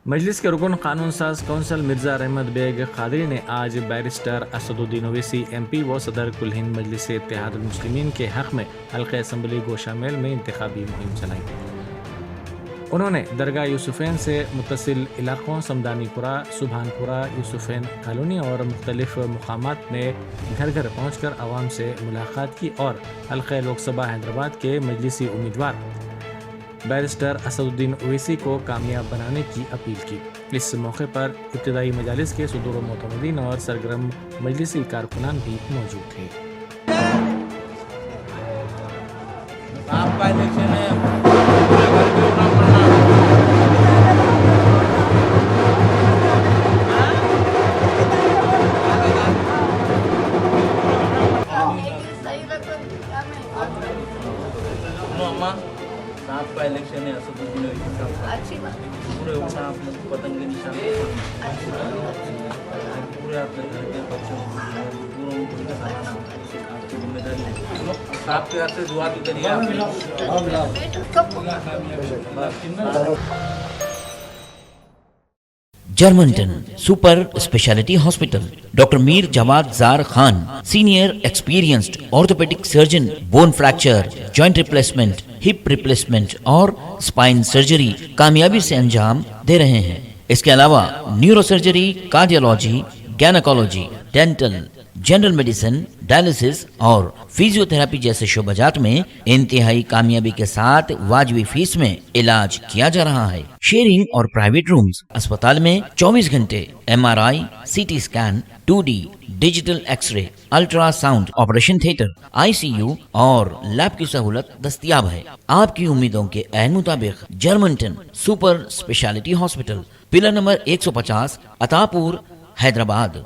مجلس کے رکن قانون ساز کونسل مرزا احمد بیگ قادری نے آج بیرسٹر اسد الدین اویسی ایم پی و صدر کل ہند مجلس اتحاد المسلمین کے حق میں حلقہ اسمبلی گوشہ میل میں انتخابی مہم چلائی۔ انہوں نے درگاہ یوسفین سے متصل علاقوں سمدانی پورہ، سبحان پورہ، یوسفین کالونی اور مختلف مقامات میں گھر گھر پہنچ کر عوام سے ملاقات کی اور حلقہ لوک سبھا حیدرآباد کے مجلسی امیدوار بیرسٹر اسد الدین اویسی کو کامیاب بنانے کی اپیل کی۔ اس موقع پر ابتدائی مجالس کے صدور و معتمدین اور سرگرم مجلسی کارکنان بھی موجود تھے۔ آپ کا الیکشن ہے اسد الدین اویسی صاحب کا، اچھی بات، پورے اٹھا آپ نے پتنگ کے نشان پورے آپ کے گھر کے بچوں پورے ان کا سامان آپ کی ذمہ داری ہے، آپ کے ہاتھ سے دعا بھی کریے Germanten super speciality hospital, doctor Mir Jawad Zar Khan, senior experienced orthopaedic surgeon, bone fracture, joint replacement, hip replacement اور اسپائن سرجری کامیابی سے انجام دے رہے ہیں۔ اس کے علاوہ neuro surgery, cardiology, gynaecology, dental, general medicine, dialysis اور فزیو تھراپی جیسے شعبات میں انتہائی کامیابی کے ساتھ واجبی فیس میں علاج کیا جا رہا ہے۔ شیئرنگ اور پرائیویٹ رومز، اسپتال میں 24 گھنٹے M R I, C T scan, 2D digital X ray, ultrasound, operation theatre, I C U اور لیب کی سہولت دستیاب ہے۔ آپ کی امیدوں کے عین مطابق Germanten super speciality hospital, pillar number 150، عطا پور، حیدرآباد۔